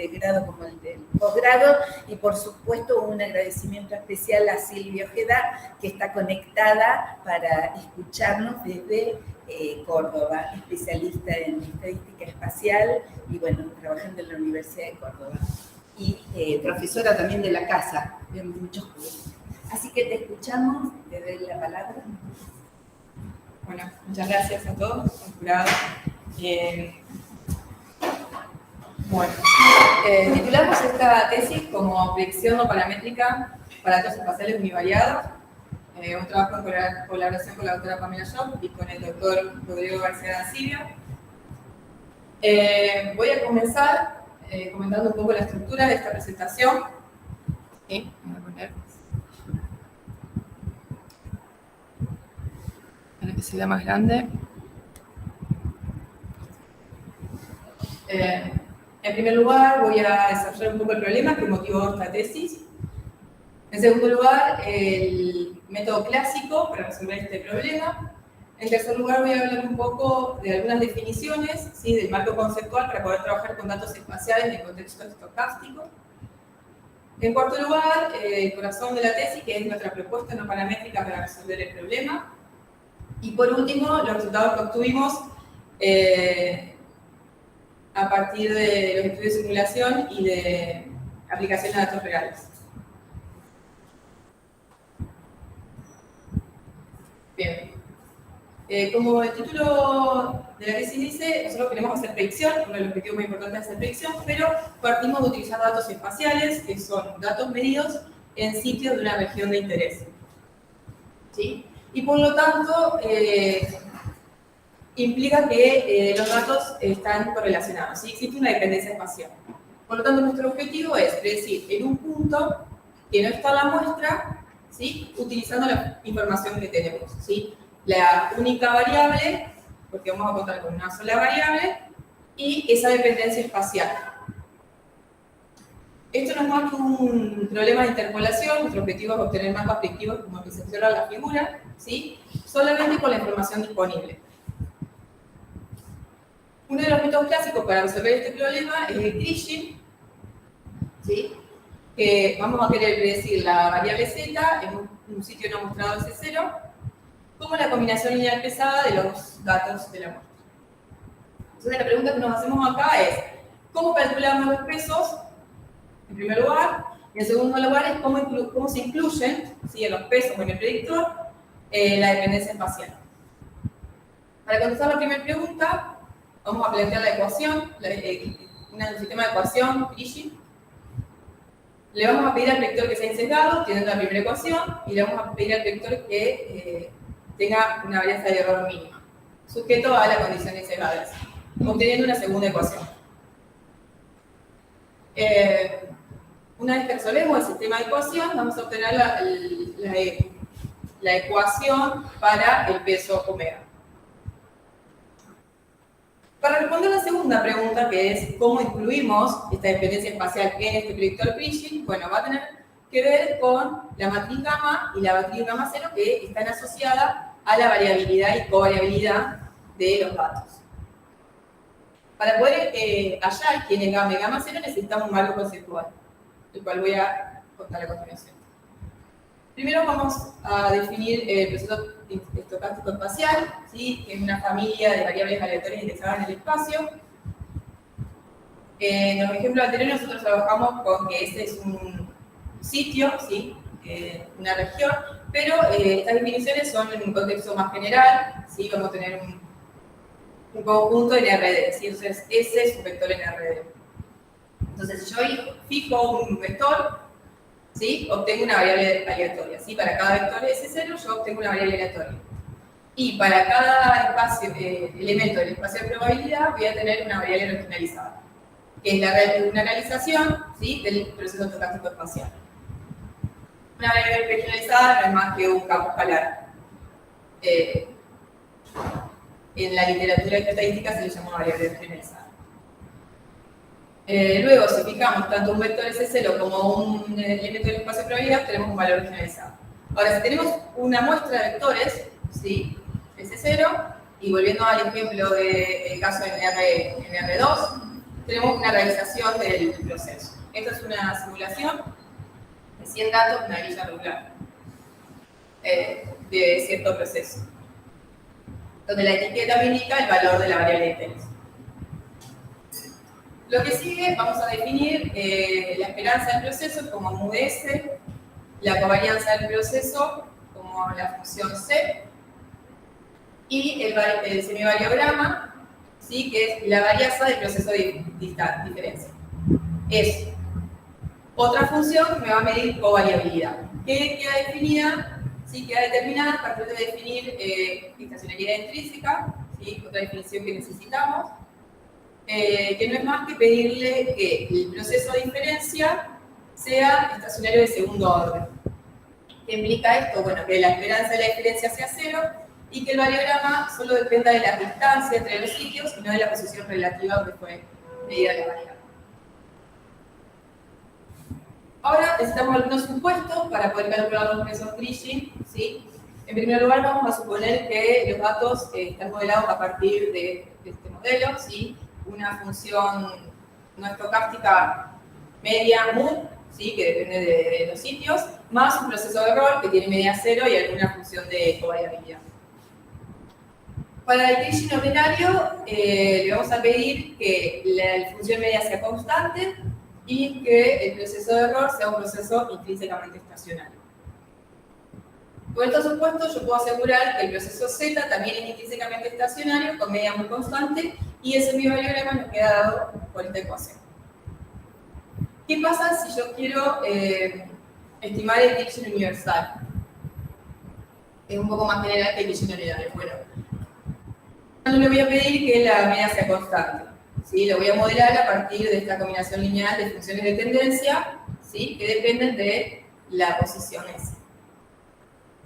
de grado como el del posgrado, y por supuesto un agradecimiento especial a Silvia Ojeda, que está conectada para escucharnos desde Córdoba, especialista en estadística espacial y bueno, trabajando en la Universidad de Córdoba. Y profesora también de la casa, de muchos cursos. Así que te escuchamos, te doy la palabra. Bueno, muchas gracias a todos, al jurado. Titulamos esta tesis como predicción no paramétrica para datos espaciales univariados, un trabajo en colaboración con la doctora Pamela Job y con el doctor Rodrigo García Dancillo. Voy a comenzar comentando un poco la estructura de esta presentación. ¿Sí? Voy a poner para que sea más grande. En primer lugar, voy a desarrollar un poco el problema que motivó esta tesis. En segundo lugar, el método clásico para resolver este problema. En tercer lugar, voy a hablar un poco de algunas definiciones, ¿sí?, del marco conceptual para poder trabajar con datos espaciales en contexto estocástico. En cuarto lugar, el corazón de la tesis, que es nuestra propuesta no paramétrica para resolver el problema. Y por último, los resultados que obtuvimos a partir de los estudios de simulación y de aplicación de datos reales. Bien. Como el título de la tesis dice, nosotros queremos hacer predicción, uno de los objetivos muy importantes es hacer predicción, pero partimos de utilizar datos espaciales, que son datos medidos en sitios de una región de interés. ¿Sí? Y por lo tanto, implica que los datos están correlacionados, ¿sí? Existe una dependencia espacial. Por lo tanto, nuestro objetivo es predecir en un punto que no está en la muestra, ¿sí?, utilizando la información que tenemos, ¿sí? La única variable, porque vamos a contar con una sola variable, y esa dependencia espacial. Esto no es más que un problema de interpolación. Nuestro objetivo es obtener mapas predictivos como el que se observa en la figura, ¿sí?, solamente con la información disponible. Uno de los métodos clásicos para resolver este problema es el Kriging, ¿sí?, que vamos a querer predecir la variable z en un sitio no mostrado S0 como la combinación lineal pesada de los datos de la muestra. Entonces la pregunta que nos hacemos acá es, ¿cómo calculamos los pesos? En primer lugar. Y en segundo lugar es cómo se incluyen, ¿sí?, en los pesos o en el predictor la dependencia espacial. Para contestar la primera pregunta, vamos a plantear la ecuación, un sistema de ecuación, Kriging. Le vamos a pedir al predictor que sea insesgado, teniendo la primera ecuación, y le vamos a pedir al predictor que tenga una varianza de error mínima, sujeto a la condición de insesgadez, obteniendo una segunda ecuación. Una vez que resolvemos el sistema de ecuación, vamos a obtener la ecuación para el peso omega. Para responder la segunda pregunta, que es cómo incluimos esta dependencia espacial en este predictor Kriging, bueno, va a tener que ver con la matriz gamma y la matriz gamma 0, que están asociadas a la variabilidad y covariabilidad de los datos. Para poder hallar quién es gamma y gamma 0 necesitamos un marco conceptual, el cual voy a contar a continuación. Primero vamos a definir el proceso estocástico espacial, ¿sí?, que es una familia de variables aleatorias indexadas en el espacio. En los ejemplos anteriores nosotros trabajamos con que este es un sitio, ¿sí?, una región, pero estas definiciones son en un contexto más general, ¿sí?, vamos a tener un conjunto en RD, ¿sí?, entonces ese es un vector en RD. Entonces si yo fijo un vector, ¿sí?, obtengo una variable aleatoria, ¿sí?, para cada vector S0 yo obtengo una variable aleatoria. Y para cada espacio, elemento del espacio de probabilidad voy a tener una variable regionalizada, que es una realización, ¿sí?, del proceso estocástico espacial. Una variable regionalizada no es más que un campo escalar. En la literatura de estadística se le llama variable regionalizada. Luego, si fijamos tanto un vector S0 como un elemento del espacio de probabilidad, tenemos un valor regionalizado. Ahora, si tenemos una muestra de vectores, ¿sí?, S0, y volviendo al ejemplo del caso en R2, tenemos una realización del proceso. Esta es una simulación de 100 datos, una grilla regular de cierto proceso, donde la etiqueta me indica el valor de la variable text. Lo que sigue, vamos a definir la esperanza del proceso como MUDS, la covarianza del proceso como la función C, y el semivariograma, ¿sí? Que es la varianza del proceso de diferencia. Es otra función que me va a medir covariabilidad. ¿Qué queda definida? Sí, queda determinada a partir de definir estacionalidad intrínseca, ¿sí? Otra definición que necesitamos, que no es más que pedirle que el proceso de diferencia sea estacionario de segundo orden. ¿Qué implica esto? Bueno, que la esperanza de la diferencia sea 0 y que el variograma solo dependa de la distancia entre los sitios y no de la posición relativa donde fue medida la variable. Ahora necesitamos algunos supuestos para poder calcular los pesos Grisham, ¿sí? En primer lugar, vamos a suponer que los datos están modelados a partir de este modelo, ¿sí? Una función no estocástica media, mu, ¿sí? Que depende de los sitios, más un proceso de error que tiene media 0 y alguna función de covariabilidad. Para el Grisham ordinario, le vamos a pedir que la función media sea constante y que el proceso de error sea un proceso intrínsecamente estacionario. Con estos supuestos, yo puedo asegurar que el proceso Z también es intrínsecamente estacionario, con media muy constante, y ese semivariograma nos queda dado por esta ecuación. ¿Qué pasa si yo quiero estimar el Grisham universal? Es un poco más general que el Grisham ordinario. Bueno, no le voy a pedir que la media sea constante, ¿sí? Lo voy a modelar a partir de esta combinación lineal de funciones de tendencia, ¿sí? Que dependen de la posición S.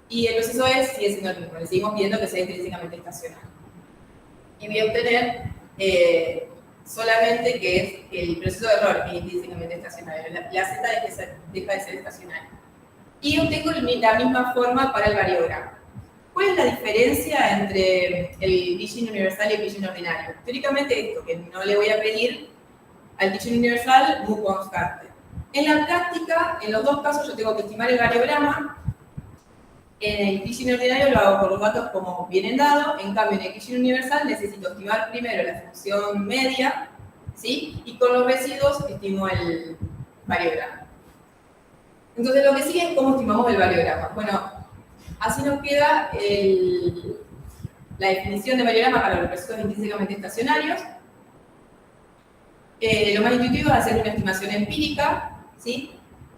Y el proceso S sigue siendo el mismo, le seguimos pidiendo que sea intrínsecamente estacionario. Y voy a obtener solamente que es el proceso de error es intrínsecamente estacionario. La Z deja de ser estacionaria. Y obtengo la misma forma para el variograma. ¿Cuál es la diferencia entre el Grisham universal y el Grisham ordinario? Teóricamente esto, que no le voy a pedir al Grisham universal mu constante. En la práctica, en los dos casos yo tengo que estimar el variograma. En el Grisham ordinario lo hago por los datos como vienen dados, en cambio en el Grisham universal necesito estimar primero la función media, ¿sí? Y con los residuos estimo el variograma. Entonces lo que sigue es cómo estimamos el variograma. Bueno, así nos queda la definición de variograma para los procesos intrínsecamente estacionarios. Lo más intuitivo es hacer una estimación empírica, ¿sí?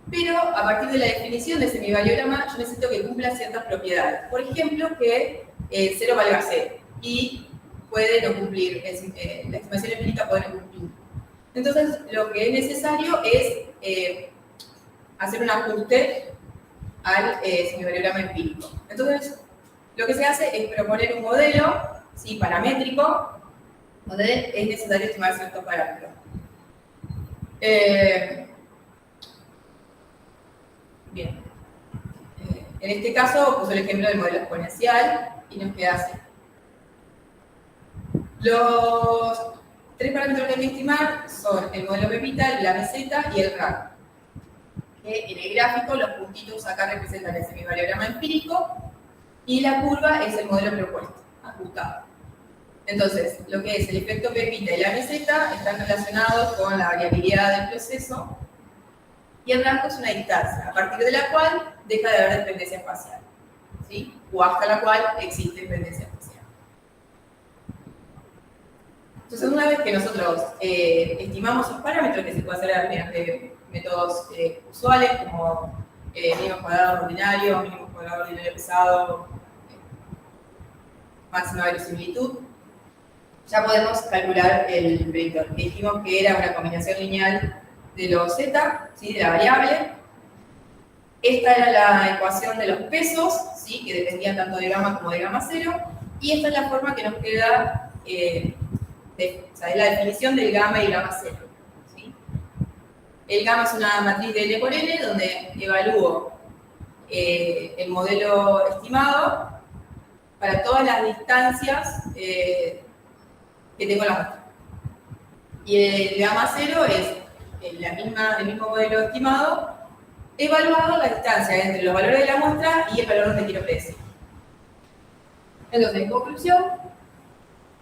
Pero a partir de la definición de ese semivariograma, yo necesito que cumpla ciertas propiedades. Por ejemplo, que 0 valga 0 y puede no cumplir, la estimación empírica puede no cumplir. Entonces, lo que es necesario es hacer un ajuste al semivariograma empírico. Entonces, lo que se hace es proponer un modelo, ¿sí? Paramétrico, donde es necesario estimar ciertos parámetros. Bien. En este caso, puse el ejemplo del modelo exponencial y nos queda así. Los tres parámetros que hay que estimar son el modelo Pepita, la meseta y el rango. En el gráfico, los puntitos acá representan el semivariograma empírico y la curva es el modelo propuesto, ajustado. Entonces, lo que es el efecto Pepita y la meseta están relacionados con la variabilidad del proceso y el rango es una distancia, a partir de la cual deja de haber dependencia espacial, ¿sí? O hasta la cual existe dependencia espacial. Entonces, una vez que nosotros estimamos los parámetros, que se puede hacer mediante métodos usuales, como mínimo cuadrado ordinario, mínimo cuadrado ordinario pesado, máxima verosimilitud, ya podemos calcular el predictor. Dijimos que era una combinación lineal de los z, ¿sí? De la variable. Esta era la ecuación de los pesos, ¿sí? Que dependían tanto de gamma como de gamma 0. Y esta es la forma que nos queda, o sea, es la definición del gamma y gamma 0. ¿Sí? El gamma es una matriz de L por N, donde evalúo el modelo estimado para todas las distancias que tengo en la muestra. Y el gamma cero es el mismo modelo estimado, evaluado la distancia entre los valores de la muestra y el valor donde quiero predecir. Entonces, en conclusión,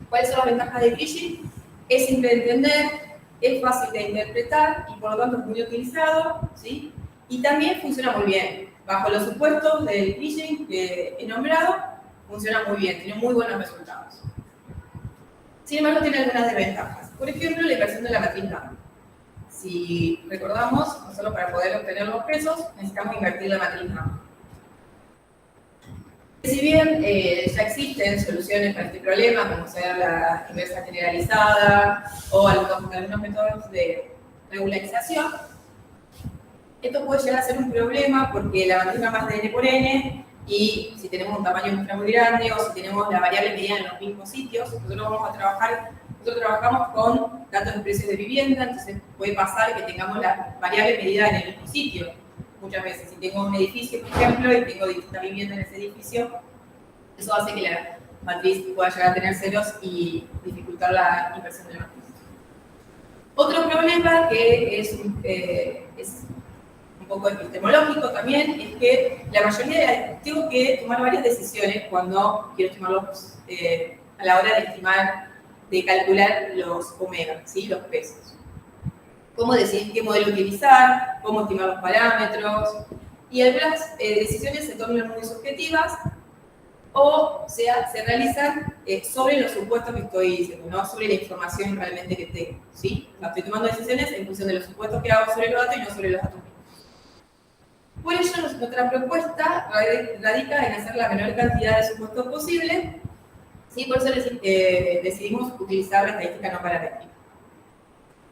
¿cuáles son las ventajas de Glitching? Es simple de entender, es fácil de interpretar y por lo tanto es muy utilizado, ¿sí? Y también funciona muy bien. Bajo los supuestos del Glitching que he nombrado, funciona muy bien, tiene muy buenos resultados. Sin embargo, tiene algunas desventajas. Por ejemplo, la inversión de la matriz gamma. Si recordamos, nosotros para poder obtener los pesos necesitamos invertir la matriz gamma. Si bien ya existen soluciones para este problema, como sea la inversa generalizada o algunos métodos de regularización, esto puede llegar a ser un problema porque la matriz gamma es de n por n y si tenemos un tamaño de muestra muy grande o si tenemos la variable medida en los mismos sitios, nosotros trabajamos con datos de precios de vivienda, entonces puede pasar que tengamos la variable medida en el mismo sitio. Muchas veces, si tengo un edificio, por ejemplo, y tengo distintas viviendas en ese edificio, eso hace que la matriz pueda llegar a tener ceros y dificultar la inversión de la matriz. Otro problema que es un poco epistemológico también, es que la mayoría tengo que tomar varias decisiones cuando quiero estimarlos a la hora de estimar, de calcular los omega, ¿sí? Los pesos. Cómo decidir qué modelo utilizar, cómo estimar los parámetros, y algunas decisiones se tornan muy subjetivas o sea, se realizan sobre los supuestos que estoy diciendo, no sobre la información realmente que tengo, ¿sí? O sea, estoy tomando decisiones en función de los supuestos que hago sobre los datos y no sobre los datos. Por ello, nuestra propuesta radica en hacer la menor cantidad de supuestos posible, ¿sí? Por eso decidimos utilizar la estadística no paramétrica.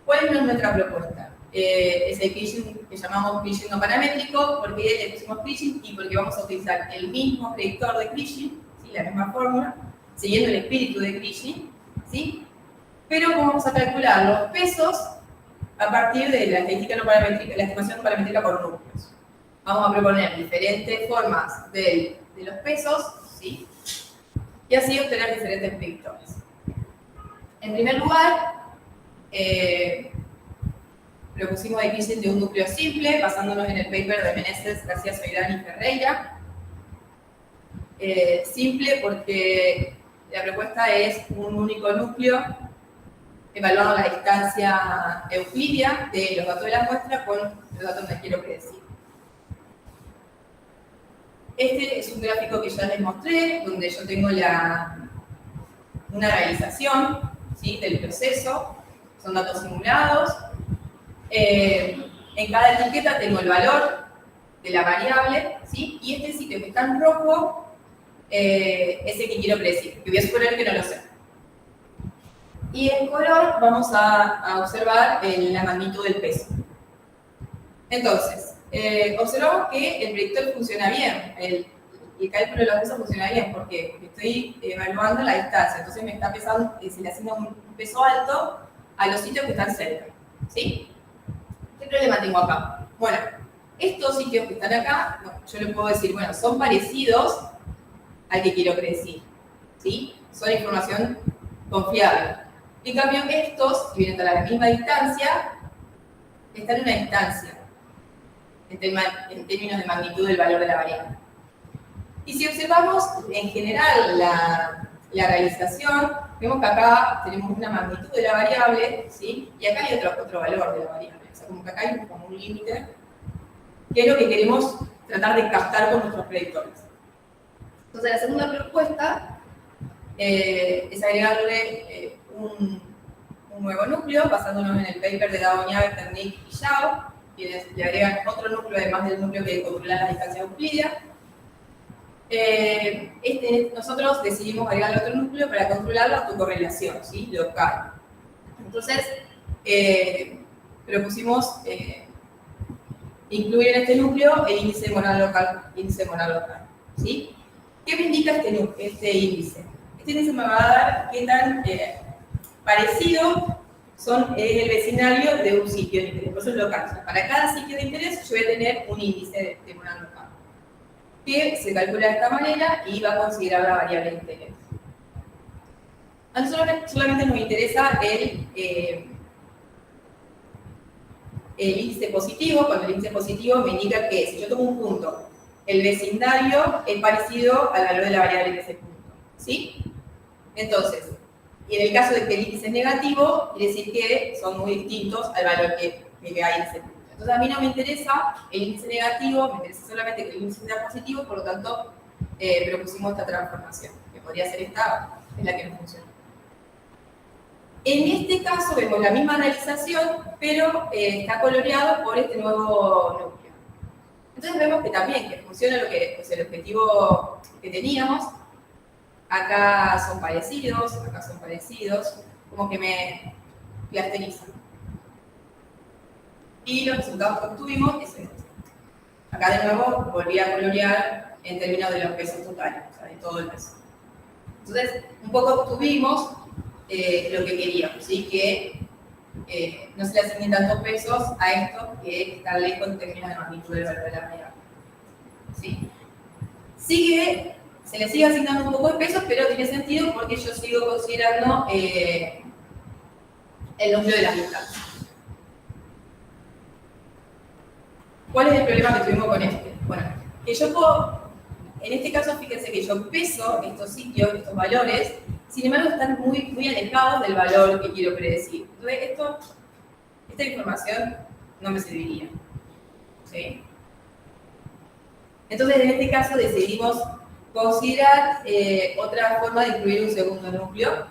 ¿Cuál es nuestra propuesta? Es el glitching que llamamos glitching no paramétrico, porque le pusimos glitching y porque vamos a utilizar el mismo predictor de glitching, ¿sí? La misma fórmula, siguiendo el espíritu de glitching, ¿sí? Pero vamos a calcular los pesos a partir de la estadística no paramétrica, la estimación no paramétrica por núcleos. Vamos a proponer diferentes formas de los pesos, ¿sí? Y así obtener diferentes predictores. En primer lugar, propusimos el glitching de un núcleo simple, basándonos en el paper de Meneses, García Soirán y Ferreira. Simple porque la propuesta es un único núcleo evaluando la distancia euclidia de los datos de la muestra con los datos que quiero predecir. Este es un gráfico que ya les mostré, donde yo tengo una realización, ¿sí? Del proceso, son datos simulados. En cada etiqueta tengo el valor de la variable, ¿sí? Y este sitio que está en rojo es el que quiero predecir, que voy a suponer que no lo sé. Y en color vamos a observar la magnitud del peso. Entonces, observamos que el predictor funciona bien, el cálculo de los pesos funciona bien, porque estoy evaluando la distancia, entonces me está pesando, se le asigna un peso alto a los sitios que están cerca, ¿sí? ¿Qué problema tengo acá? Bueno, estos sitios que están acá, yo le puedo decir, bueno, son parecidos al que quiero predecir, ¿sí? Son información confiable. En cambio, estos, que vienen a la misma distancia, están en una distancia, en términos de magnitud del valor de la variable. Y si observamos en general la realización, vemos que acá tenemos una magnitud de la variable, ¿sí? Y acá hay otro valor de la variable. O sea, como que acá hay como un límite, que es lo que queremos tratar de captar con nuestros predictores. Entonces, la segunda propuesta es agregarle un nuevo núcleo, basándonos en el paper de Dagoñaga, Ternic y Yao, quienes le agregan otro núcleo, además del núcleo que controla la distancia euclídea. Nosotros decidimos agregarle otro núcleo para controlar la autocorrelación, ¿sí? Local. Entonces, propusimos incluir en este núcleo el índice de moral local, ¿sí? ¿Qué me indica este índice? Este índice me va a dar qué tan parecido es el vecindario de un sitio de interés, por eso es local. O sea, para cada sitio de interés yo voy a tener un índice de moral local, que se calcula de esta manera y va a considerar la variable de interés. A nosotros solamente nos interesa el índice positivo. Cuando el índice positivo me indica que si yo tomo un punto, el vecindario es parecido al valor de la variable de ese punto, ¿sí? Entonces, y en el caso de que el índice es negativo, quiere decir que son muy distintos al valor que hay en ese punto. Entonces, a mí no me interesa el índice negativo, me interesa solamente que el índice sea positivo, por lo tanto, propusimos esta transformación, que podría ser esta, es la que no funciona. En este caso vemos la misma analización, pero está coloreado por este nuevo núcleo. Entonces vemos que también que funciona lo que, pues, el objetivo que teníamos. Acá son parecidos, como que me clusterizan. Y los resultados que obtuvimos es este. Acá de nuevo volví a colorear en términos de los pesos totales, o sea, de todo el peso. Entonces, un poco obtuvimos lo que queríamos, ¿sí? Que no se le asignen tantos pesos a estos que están lejos en términos de magnitud del valor de la variable. ¿Sí? Se le sigue asignando un poco de pesos, pero tiene sentido porque yo sigo considerando el núcleo de las distancias. ¿Cuál es el problema que tuvimos con este? Bueno, que yo puedo, en este caso, fíjense que yo peso estos sitios, estos valores, sin embargo están muy, muy alejados del valor que quiero predecir. Entonces, esta información no me serviría. ¿Sí? Entonces, en este caso decidimos considerar otra forma de incluir un segundo núcleo,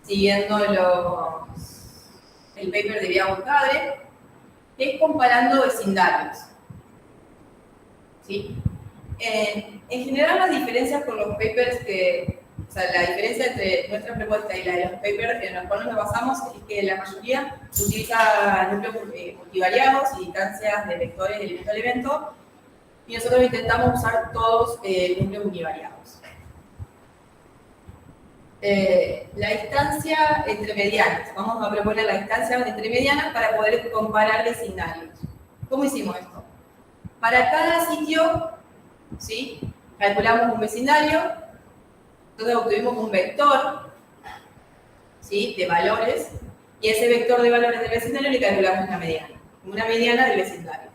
siguiendo el paper de Villabucadre, que es comparando vecindarios. ¿Sí? En general, las diferencias con los papers o sea, la diferencia entre nuestra propuesta y la de los papers en los cuales nos basamos es que la mayoría utiliza núcleos multivariados y distancias de vectores de elemento a elemento, y nosotros intentamos usar todos núcleos univariados. La distancia entre medianas. Vamos a proponer la distancia entre medianas para poder comparar vecindarios. ¿Cómo hicimos esto? Para cada sitio, ¿sí? Calculamos un vecindario, entonces obtuvimos un vector, ¿sí? De valores, y ese vector de valores del vecindario le calculamos una mediana del vecindario.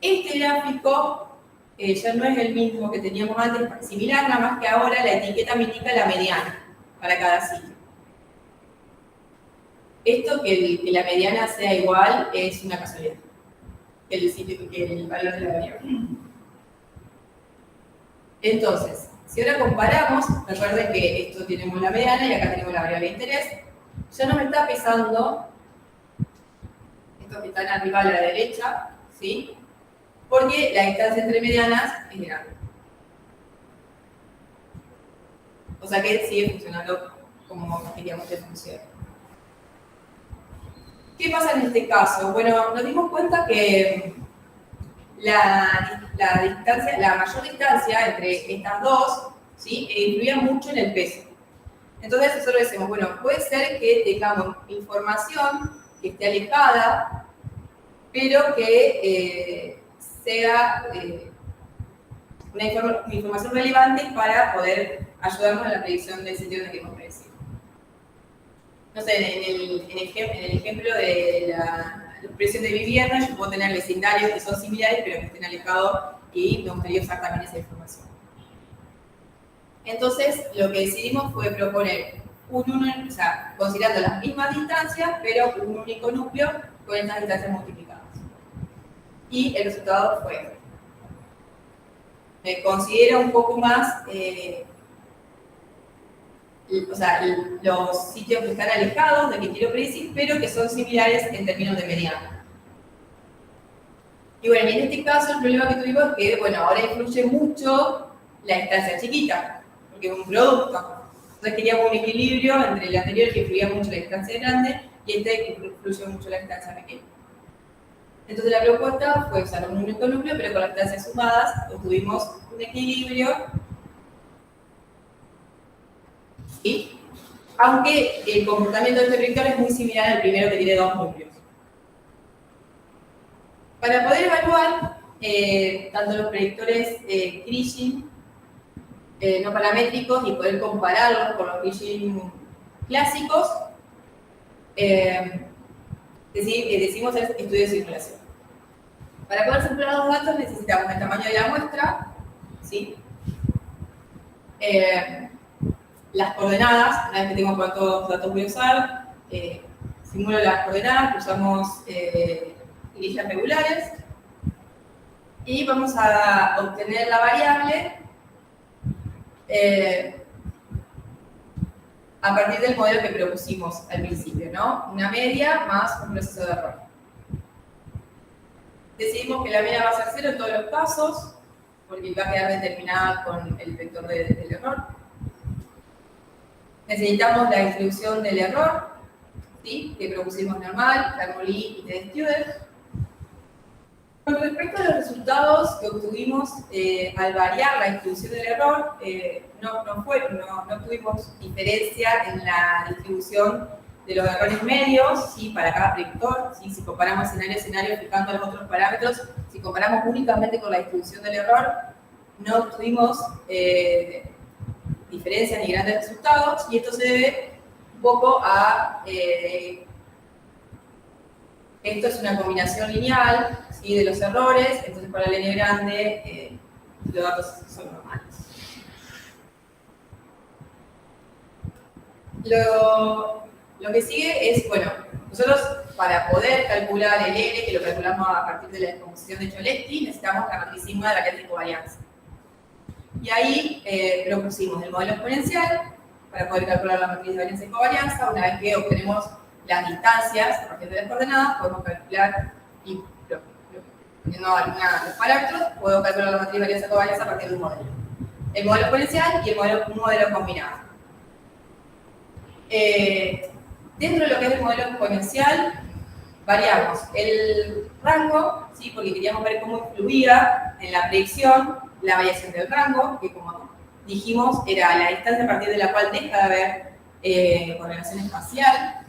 Este gráfico ya no es el mismo que teníamos antes, similar, nada más que ahora la etiqueta me indica la mediana para cada sitio. Esto, que la mediana sea igual, es una casualidad, que el valor de la variable. Entonces, si ahora comparamos, recuerden que esto tenemos la mediana y acá tenemos la variable de interés, ya no me está pesando estos que están arriba a la derecha, ¿sí? Porque la distancia entre medianas es grande. O sea que sigue funcionando como queríamos que funcione. ¿Qué pasa en este caso? Bueno, nos dimos cuenta que la mayor distancia entre estas dos, ¿sí? Influía mucho en el peso. Entonces nosotros decimos, bueno, puede ser que tengamos información que esté alejada, pero que sea una información relevante para poder ayudarnos en la predicción del sitio donde queremos predecir. No sé, en el ejemplo de la predicción de vivienda, yo puedo tener vecindarios que son similares, pero que estén alejados, y me gustaría usar también esa información. Entonces, lo que decidimos fue proponer o sea, considerando las mismas distancias, pero un único núcleo con estas distancias multiplicadas. Y el resultado fue, me considera un poco más, o sea, los sitios que están alejados de que quiero predecir, pero que son similares en términos de mediana. Y bueno, en este caso el problema que tuvimos es que, bueno, ahora influye mucho la distancia chiquita, porque es un producto. Entonces queríamos un equilibrio entre el anterior, que influía mucho la distancia grande, y este que influye mucho la distancia pequeña. Entonces la propuesta fue usar un único núcleo, pero con las distancias sumadas obtuvimos un equilibrio. ¿Sí? Aunque el comportamiento de este predictor es muy similar al primero, que tiene dos núcleos. Para poder evaluar tanto los predictores Kriging no paramétricos y poder compararlos con los Kriging clásicos, decimos el estudio de circulación. Para poder simular los datos necesitamos el tamaño de la muestra, ¿sí? Las coordenadas, una vez que tengo cuántos datos voy a usar, simulo las coordenadas, usamos grillas regulares, y vamos a obtener la variable a partir del modelo que propusimos al principio, ¿no? Una media más un proceso de error. Decidimos que la media va a ser 0 en todos los casos, porque va a quedar determinada con el vector del error. Necesitamos la distribución del error, ¿sí? Que propusimos normal, Bernoulli y T-Student. Con respecto a los resultados que obtuvimos al variar la distribución del error, no tuvimos diferencia en la distribución de los errores medios, ¿sí? Para cada predictor, ¿sí? Si comparamos escenario a escenario fijando los otros parámetros, si comparamos únicamente con la distribución del error, no obtuvimos diferencias ni grandes resultados, y esto se debe un poco a esto es una combinación lineal, ¿sí? De los errores, entonces para la n grande los datos son normales. Lo que sigue es, bueno, nosotros para poder calcular el R, que lo calculamos a partir de la descomposición de Cholesky, necesitamos la matriz sigma de la cadena de covarianza. Y ahí propusimos el modelo exponencial para poder calcular la matriz de varianza y covarianza. Una vez que obtenemos las distancias a partir de las coordenadas, podemos calcular, y poniendo los parámetros, puedo calcular la matriz de varianza y covarianza a partir de un modelo. El modelo exponencial y un modelo combinado. Dentro de lo que es el modelo exponencial, variamos el rango, ¿sí? Porque queríamos ver cómo influía en la predicción la variación del rango, que como dijimos era la distancia a partir de la cual deja de haber correlación espacial.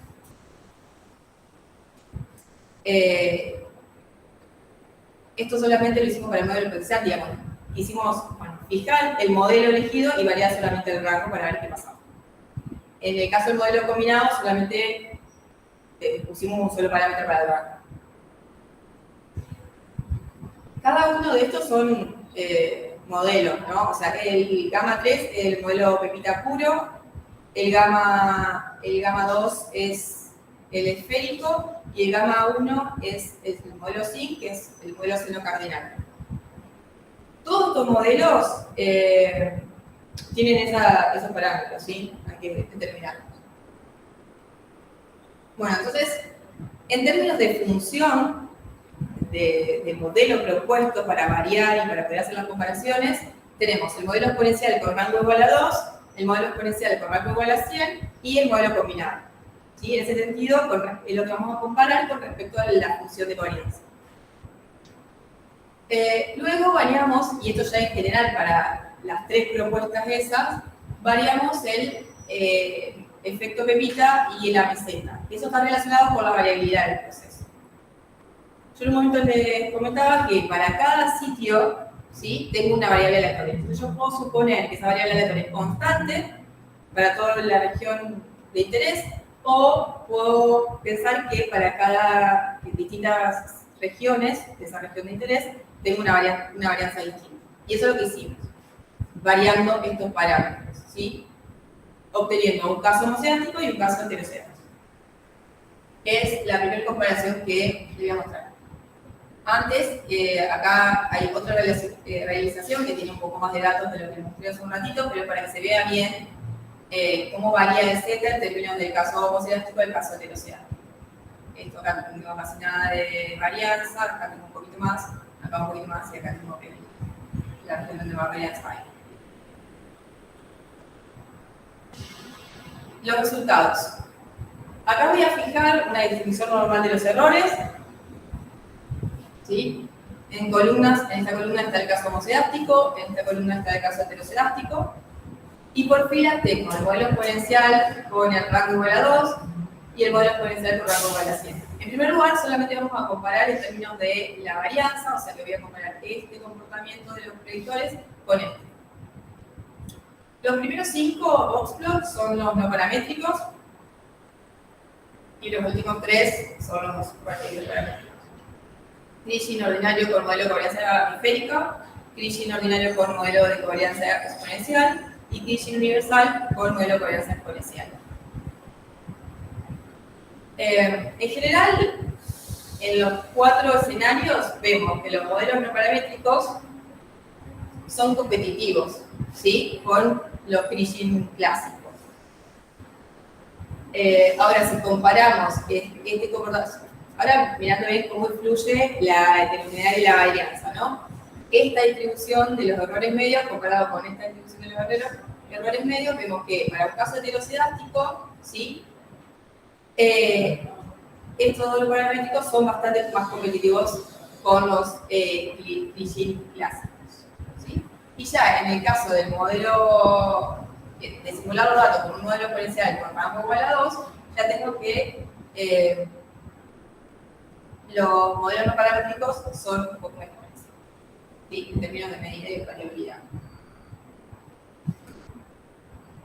Esto solamente lo hicimos para el modelo exponencial, digamos. Hicimos, fijar el modelo elegido y variar solamente el rango para ver qué pasaba. En el caso del modelo combinado, solamente pusimos un solo parámetro para el rango. Cada uno de estos son modelos, ¿no? O sea, el gamma 3 es el modelo Pepita puro, el gamma 2 es el esférico y el gamma 1 es el modelo SIN, que es el modelo seno cardinal. Todos estos modelos tienen esos parámetros, ¿sí? Hay que determinarlos. Bueno, entonces, en términos de función, de modelo propuesto para variar y para poder hacer las comparaciones, tenemos el modelo exponencial con rango igual a 2, el modelo exponencial con rango igual a 100 y el modelo combinado. ¿Sí? En ese sentido, es lo que vamos a comparar con respecto a la función de varianza. Luego variamos, y esto ya en general para las tres propuestas esas, variamos el efecto Pepita y la meseta. Eso está relacionado con la variabilidad del proceso. Yo en un momento les comentaba que para cada sitio, ¿sí? Tengo una variable aleatoria. Entonces yo puedo suponer que esa variable aleatoria es constante para toda la región de interés, o puedo pensar que para cada distintas regiones de esa región de interés tengo una varianza distinta. Y eso es lo que hicimos, variando estos parámetros, ¿sí? Obteniendo un caso homoceástico y un caso heteroceástico. Es la primera comparación que les voy a mostrar. Antes, acá hay otra realización que tiene un poco más de datos de lo que les mostré hace un ratito, pero para que se vea bien cómo varía el zeta en términos del caso homoceástico y del caso heteroceástico. Esto acá no tengo casi nada de varianza, acá tengo un poquito más, acá un poquito más y acá tengo la región donde más varianza hay. Los resultados. Acá voy a fijar una distribución normal de los errores. ¿Sí? En esta columna está el caso homoceástico, en esta columna está el caso heteroceástico. Y por filas tengo el modelo exponencial con el rango igual a 2 y el modelo exponencial con rango igual a 100. En primer lugar, solamente vamos a comparar en términos de la varianza, o sea que voy a comparar este comportamiento de los predictores con este. Los primeros 5 box plots son los no paramétricos. Y los últimos tres son los paramétricos. Kriging ordinario con modelo de covarianza hemisférica, Kriging ordinario con modelo de covarianza exponencial y Kriging universal con modelo de covarianza exponencial. En general, en los 4 escenarios vemos que los modelos no paramétricos son competitivos, ¿sí?, con los Kriging clásicos. Ahora, si comparamos este comportamiento, ahora mirando bien cómo influye la heterogeneidad y la varianza, ¿no? Esta distribución de los errores medios comparado con esta distribución de los errores medios, vemos que para un caso heteroscedástico, ¿sí?, estos dos paramétricos son bastante más competitivos con los Kriging clásicos, ¿sí? Y ya en el caso del modelo de simular los datos con un modelo exponencial con rango igual a 2, ya tengo que los modelos no paramétricos son un poco mejores, ¿sí?, en términos de medida y de variabilidad.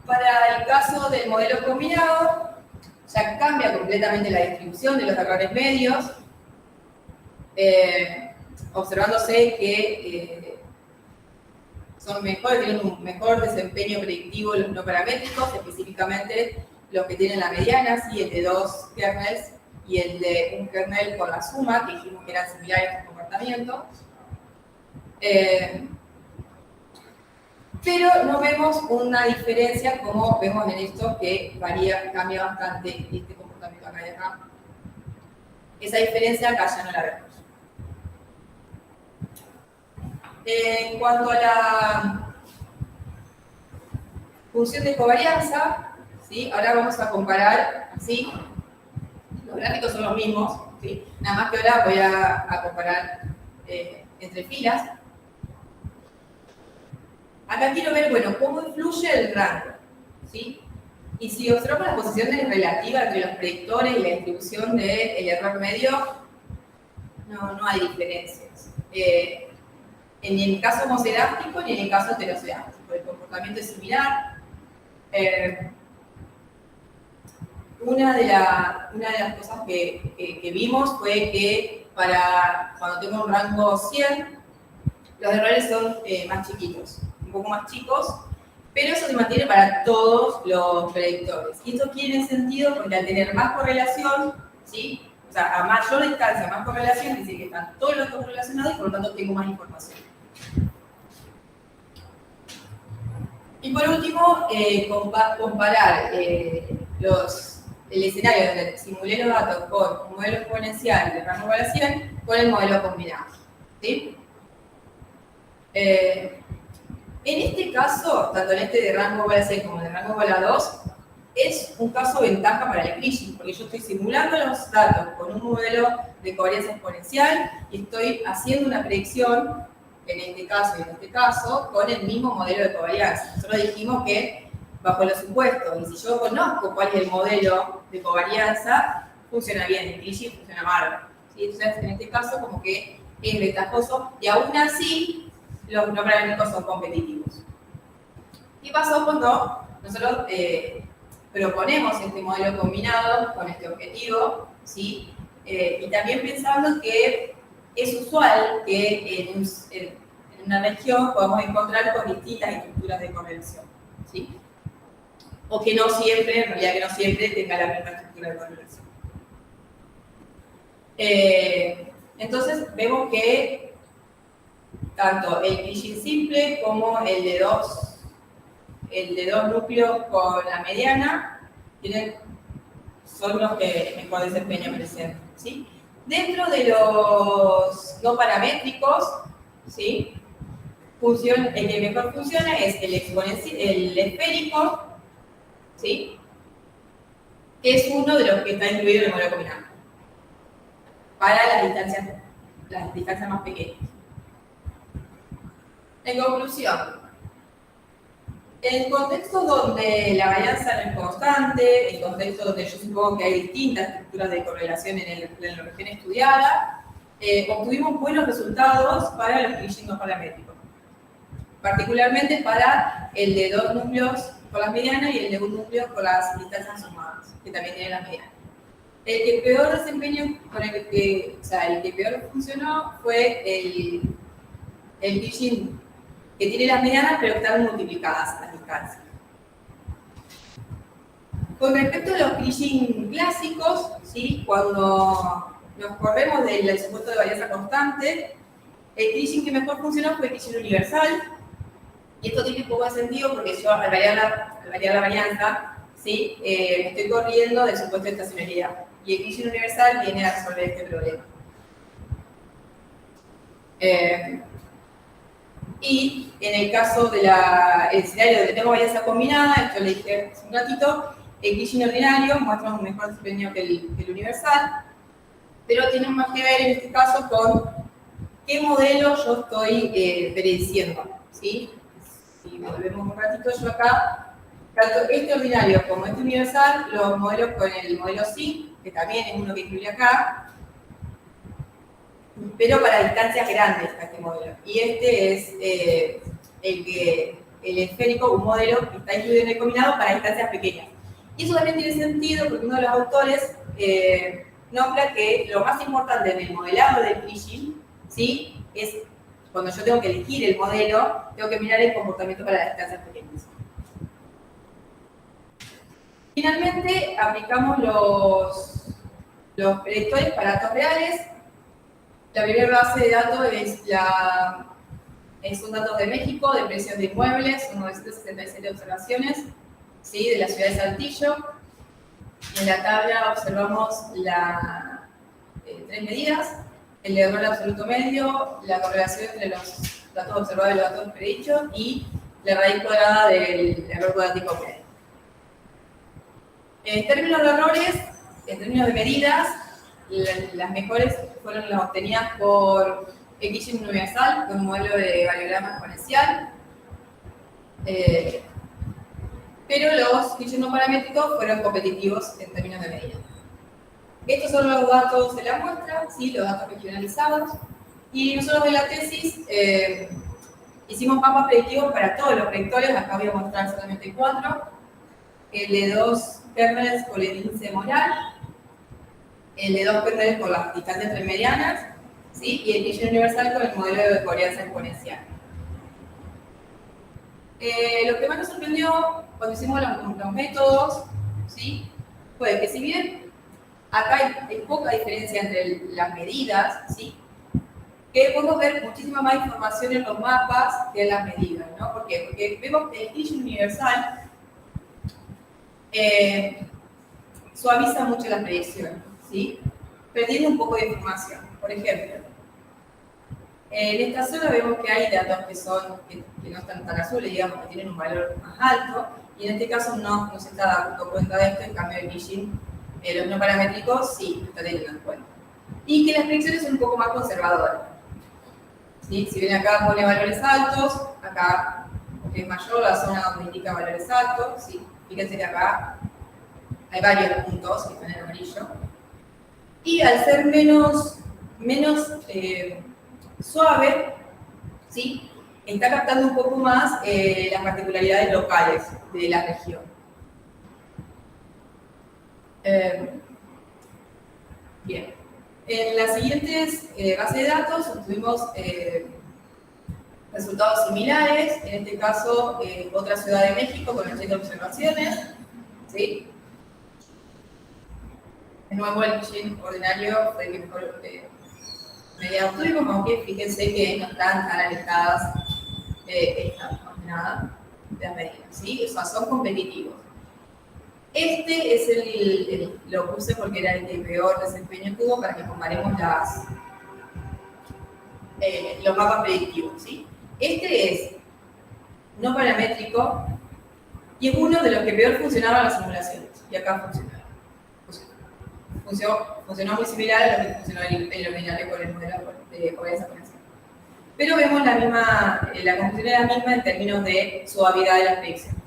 Para el caso del modelo combinado, ya cambia completamente la distribución de los errores medios, observándose que son mejores, tienen un mejor desempeño predictivo los no paramétricos, específicamente los que tienen la mediana, ¿sí?, el de 2 kernels y el de un kernel con la suma, que dijimos que eran similares a estos comportamientos. Pero no vemos una diferencia como vemos en esto, que cambia bastante este comportamiento acá y acá. Esa diferencia acá ya no la vemos. En cuanto a la función de covarianza, ¿sí?, ahora vamos a comparar, ¿sí?, los gráficos son los mismos, ¿sí?, nada más que ahora voy a comparar entre filas. Acá quiero ver, bueno, cómo influye el rango, ¿sí? Y si observamos la posición relativa entre los predictores y la distribución del error medio, no hay diferencias. Ni en el caso homocedástico ni en el caso heterocedástico. El comportamiento es similar. Una de las cosas que vimos fue que cuando tengo un rango 100, los errores son más chiquitos, un poco más chicos, pero eso se mantiene para todos los predictores. Y esto tiene sentido porque al tener más correlación, ¿sí?, o sea, a mayor distancia, más correlación, es decir, que están todos los datos relacionados y por lo tanto tengo más información. Y por último, comparar el escenario donde simulé los datos con un modelo exponencial de rango igual a 100 con el modelo combinado, ¿sí? En este caso, tanto en este de rango igual a 100 como en el rango igual a 2, es un caso ventaja para el Kriging, porque yo estoy simulando los datos con un modelo de covarianza exponencial y estoy haciendo una predicción, en este caso y en este caso, con el mismo modelo de covarianza. Nosotros dijimos que bajo los supuestos, y si yo conozco cuál es el modelo de covarianza, funciona bien, el Kriging funciona bárbaro, ¿sí? Entonces, en este caso, como que es ventajoso, y aún así, los no paramétricos son competitivos. ¿Qué pasó cuando nosotros proponemos este modelo combinado con este objetivo, ¿sí? Y también pensando que es usual que en una región podamos encontrar con distintas estructuras de correlación, ¿sí? O que no siempre, en realidad que no siempre tenga la misma estructura de correlación. Entonces vemos que tanto el Kriging simple como el de dos núcleos con la mediana son los que mejor desempeño presentan, ¿sí? Dentro de los no paramétricos, ¿sí?, el que mejor funciona es el esférico, ¿sí?, que es uno de los que está incluido en el modelo combinado para las distancias más pequeñas. En conclusión, en contextos donde la varianza no es constante, en contextos donde yo supongo que hay distintas estructuras de correlación en la región estudiada, obtuvimos buenos resultados para los Kriging no paramétricos, particularmente para el de 2 núcleos con las medianas y el de 1 núcleo con las distancias sumadas, que también tienen las medianas. El que peor desempeño, el que peor funcionó fue el glitching que tiene las medianas, pero que están multiplicadas a distancia. Con respecto a los glitching clásicos, ¿sí? Cuando nos corremos del supuesto de varianza constante, el glitching que mejor funcionó fue el glitching universal. Y esto tiene un poco de sentido porque yo, al variar la varianza, ¿sí? Me estoy corriendo del supuesto de estacionalidad. Y el glitching universal viene a resolver este problema. Y en el caso del escenario donde tengo varianza combinada, esto le dije hace un ratito, el glitching ordinario muestra un mejor desempeño que el universal, pero tiene más que ver en este caso con qué modelo yo estoy prediciendo, ¿sí? Si volvemos un ratito, yo acá, tanto este ordinario como este universal, los modelo con el modelo SIG, que también es uno que incluye acá, pero para distancias grandes a este modelo. Y este es el esférico, un modelo que está incluido en el combinado para distancias pequeñas. Y eso también tiene sentido porque uno de los autores nombra que lo más importante en el modelado del glitching, ¿sí? Es cuando yo tengo que elegir el modelo, tengo que mirar el comportamiento para las distancias pequeñas. Finalmente, aplicamos los predictores para datos reales. La primera base de datos son datos de México, de precios de inmuebles, son 967 observaciones, ¿sí? De la ciudad de Saltillo. En la tabla observamos tres medidas: el error absoluto medio, la correlación entre los datos observados y los datos predichos y la raíz cuadrada del error cuadrático medio. En términos de errores, en términos de medidas, las mejores fueron las obtenidas por el glitching universal, con un modelo de variograma exponencial. Pero los glitches no paramétricos fueron competitivos en términos de medida. Estos son los datos de la muestra, ¿sí? Los datos regionalizados. Y nosotros en la tesis hicimos mapas predictivos para todos los predictores. Acá voy a mostrar solamente 4. El de 2 kernels con el índice moral, el de 2 kernels con las distancias entre medianas, ¿sí? Y el glitching universal con el modelo de varianza exponencial. Lo que más nos sorprendió cuando hicimos los métodos, ¿sí? Fue que si bien acá hay poca diferencia entre las medidas, ¿sí? Que podemos ver muchísima más información en los mapas que en las medidas, ¿no? ¿Por qué? Porque vemos que el glitching universal suaviza mucho las predicciones, ¿sí? Perdiendo un poco de información. Por ejemplo, en esta zona vemos que hay datos que no están tan azules, digamos, que tienen un valor más alto, y en este caso no se está dando cuenta de esto. En cambio el glitching, los no paramétricos, sí está teniendo en cuenta. Y que las predicciones son un poco más conservadoras, ¿sí? Si ven acá pone valores altos, acá es mayor la zona donde indica valores altos, ¿sí? Fíjense que acá hay varios puntos que están en amarillo. Y al ser menos suave, ¿sí? Está captando un poco más las particularidades locales de la región. Bien. En las siguientes bases de datos obtuvimos resultados similares. En este caso, otra ciudad de México con 80 observaciones, ¿sí? De nuevo, el glitching ordinario fue el que mejor medida obtuvimos, aunque fíjense que no están tan alejadas estas coordenadas de las medidas, ¿sí? O sea, son competitivos. Este es lo puse porque era el que peor desempeño tuvo para que comparemos los mapas predictivos, ¿sí? Este es no paramétrico y es uno de los que peor funcionaban las simulaciones. Y acá funcionó muy similar a lo que funcionó el ordinario con el modelo de varianza exponencial. Pero vemos la conclusión es la misma en términos de suavidad de las predicciones.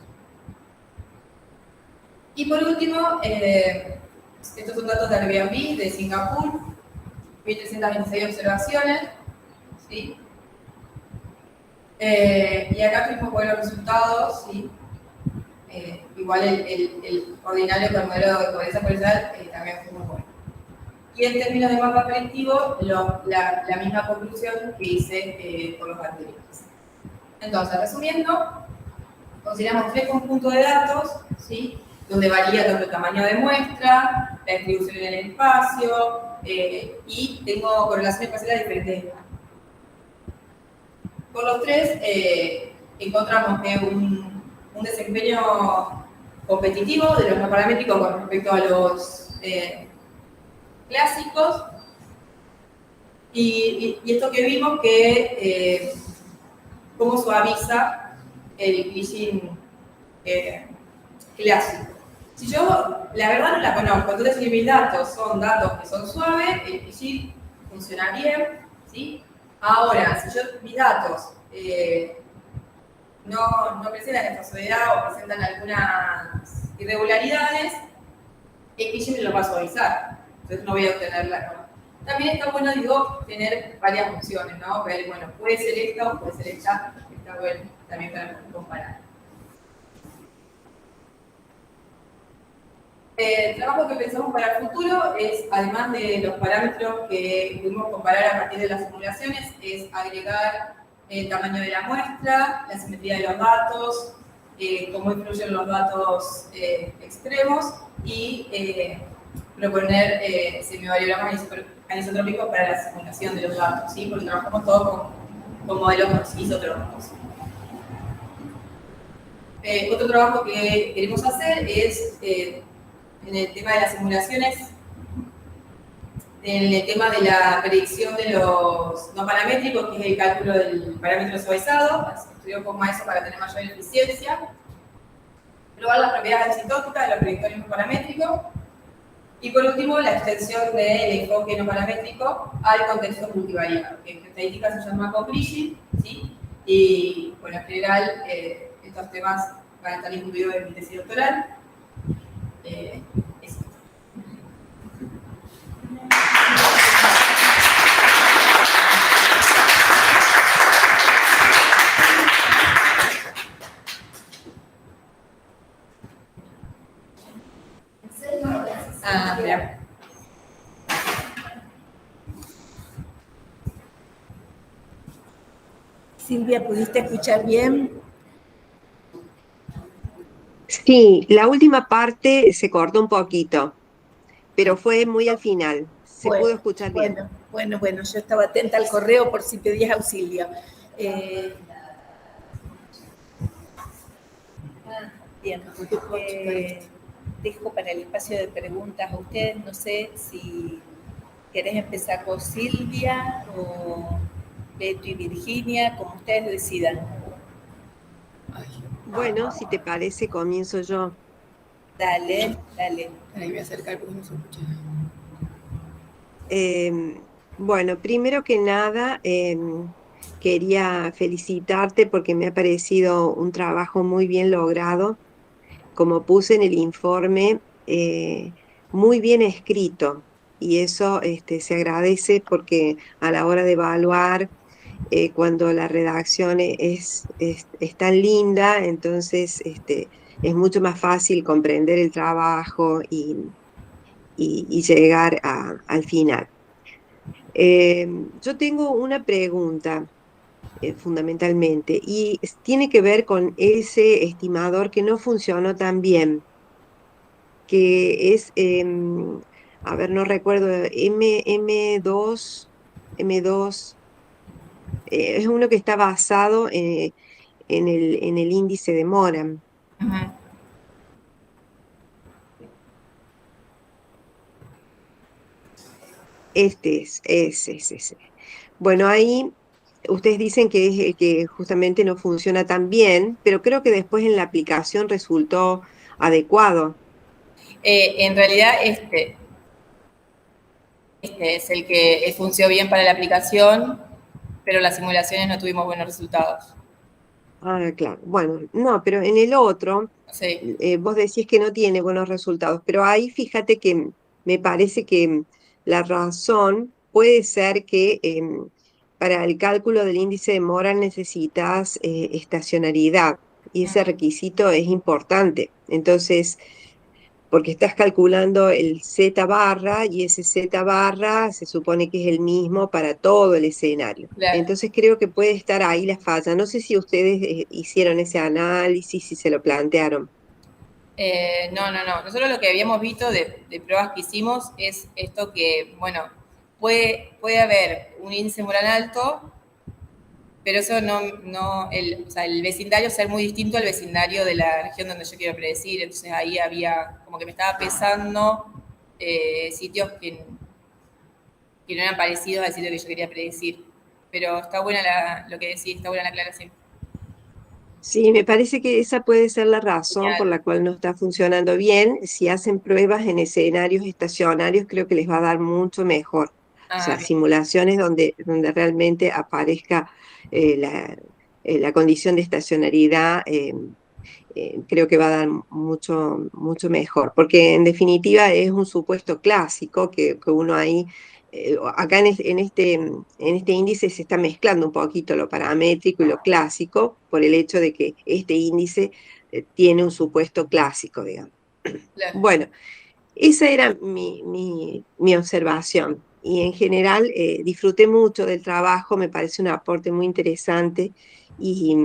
Y por último, estos son datos de Airbnb de Singapur, 1326 observaciones, ¿sí? Y acá tuvimos buenos resultados, ¿sí? Igual el ordinario con el modelo de varianza exponencial también fue muy bueno. Y en términos de mapa predictivo, la misma conclusión que hice por los anteriores. Entonces, resumiendo, consideramos 3 conjuntos de datos, ¿sí? Donde varía tanto el tamaño de muestra, la distribución en el espacio, y tengo correlaciones espaciales diferentes. Por los 3, encontramos que un desempeño competitivo de los no paramétricos con respecto a los clásicos, y esto que vimos que cómo suaviza el glitching clásico. Si yo, la verdad no la conozco, entonces si mis datos son datos que son suaves, el glitching funciona bien, ¿sí? Ahora, si mis datos no presentan esta suavidad o presentan algunas irregularidades, el glitching me lo va a suavizar, entonces no voy a obtenerla. También está bueno, digo, tener varias opciones, ¿no? Ver, bueno, puede ser esta o puede ser esta, está bueno también para comparar. El trabajo que pensamos para el futuro es, además de los parámetros que pudimos comparar a partir de las simulaciones, es agregar el tamaño de la muestra, la simetría de los datos, cómo influyen los datos extremos y proponer semivariagramas anisotrópicos para la simulación de los datos, ¿sí? Porque trabajamos todo con modelos isotrópicos. Otro trabajo que queremos hacer es, en el tema de las simulaciones, en el tema de la predicción de los no paramétricos, que es el cálculo del parámetro suavizado, estudió con eso para tener mayor eficiencia, probar las propiedades asintóticas de los predictores no paramétricos, y por último, la extensión del enfoque no paramétrico al contexto multivariado, que en estadística se llama co-bridging, ¿sí? Y bueno, en general, estos temas van a estar incluidos en mi tesis doctoral. Eso. Mira. Silvia, ¿pudiste escuchar bien? Sí, la última parte se cortó un poquito, pero fue muy al final. Se pudo escuchar bien. Bueno, yo estaba atenta al correo por si pedías auxilio. Bien, dejo para el espacio de preguntas a ustedes. No sé si querés empezar con Silvia o Beto y Virginia, como ustedes decidan. Bueno, si te parece, comienzo yo. Dale. Ahí voy a acercar porque no se escucha. Bueno, primero que nada, quería felicitarte porque me ha parecido un trabajo muy bien logrado. Como puse en el informe, muy bien escrito. Y eso se agradece porque a la hora de evaluar, cuando la redacción es tan linda, entonces es mucho más fácil comprender el trabajo y llegar al final. Yo tengo una pregunta fundamentalmente y tiene que ver con ese estimador que no funcionó tan bien, que es, a ver, no recuerdo, M2, es uno que está basado en el índice de Moran. Ajá. Ese. Bueno, ahí ustedes dicen que es el que justamente no funciona tan bien, pero creo que después en la aplicación resultó adecuado. En realidad, este es el que funcionó bien para la aplicación, pero las simulaciones no tuvimos buenos resultados. Ah, claro. Bueno, no, pero en el otro, Sí. vos decís que no tiene buenos resultados, pero ahí fíjate que me parece que la razón puede ser que para el cálculo del índice de Moran necesitas estacionalidad y ese requisito es importante. Entonces, porque estás calculando el Z barra y ese Z barra se supone que es el mismo para todo el escenario. Claro. Entonces creo que puede estar ahí la falla. No sé si ustedes hicieron ese análisis, si se lo plantearon. No. Nosotros lo que habíamos visto de pruebas que hicimos es esto que, bueno, puede haber un índice moral alto, pero eso o sea, el vecindario ser muy distinto al vecindario de la región donde yo quiero predecir. Entonces ahí había, como que me estaba pesando sitios que no eran parecidos al sitio que yo quería predecir. Pero está buena lo que decís, está buena la aclaración. Sí, me parece que esa puede ser la razón por Genial. la cual no está funcionando bien. Si hacen pruebas en escenarios estacionarios, creo que les va a dar mucho mejor. O Ah, sea, bien. simulaciones donde realmente aparezca la condición de estacionariedad, creo que va a dar mucho mejor. Porque en definitiva es un supuesto clásico que uno ahí acá en este índice se está mezclando un poquito lo paramétrico y lo clásico por el hecho de que este índice tiene un supuesto clásico, digamos. Claro. Bueno, esa era mi observación y en general disfruté mucho del trabajo, me parece un aporte muy interesante y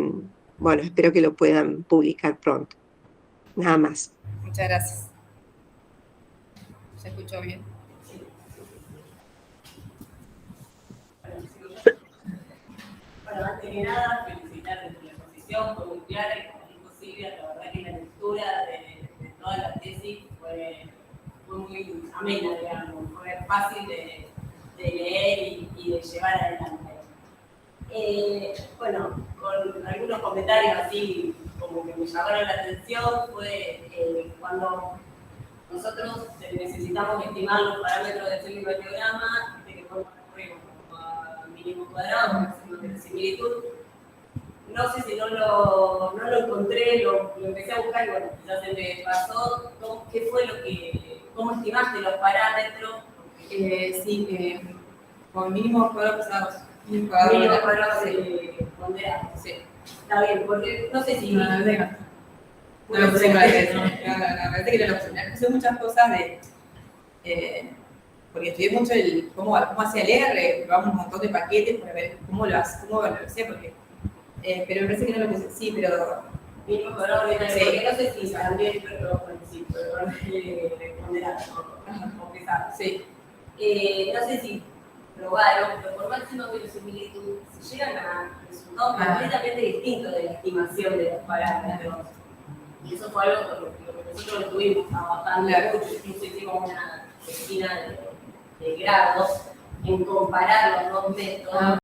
bueno, espero que lo puedan publicar pronto. Nada más. Muchas gracias. Se escuchó bien. Bueno, antes que nada, felicitar desde la exposición, fue muy clara y como dijo Silvia, la verdad que la lectura de toda la tesis fue muy amena, digamos, fue fácil de leer y de llevar adelante. Bueno, con algunos comentarios así como que me llamaron la atención, fue cuando nosotros necesitamos estimar los parámetros del semiparallelograma, de que podemos recurrir a mínimo cuadrado, máximo de similitud. No sé si no lo encontré, lo empecé a buscar y bueno, ya se me pasó. ¿Qué fue cómo estimaste los parámetros? Sí, con mínimo cuadrados pesados. Mínimo cuadrados ponderados. Sí. Está bien, porque no sé si... No lo puse para eso. No, parece que no lo puse. Me puse muchas cosas porque estudié mucho cómo hacía el R, probamos un montón de paquetes para ver cómo lo hacía, porque, pero me parece que no lo puse. Sí, pero... Mínimo cuadrado de Sí. porque no sé si también, pero ponderado o pesado. Sí. No sé si probaron, pero por máxima verosimilitud se llegan a resultados completamente distintos de la estimación de los parámetros. Y eso fue algo por lo que nosotros estuvimos trabajando mucho, incluso hicimos una esquina de grados en comparar los dos métodos.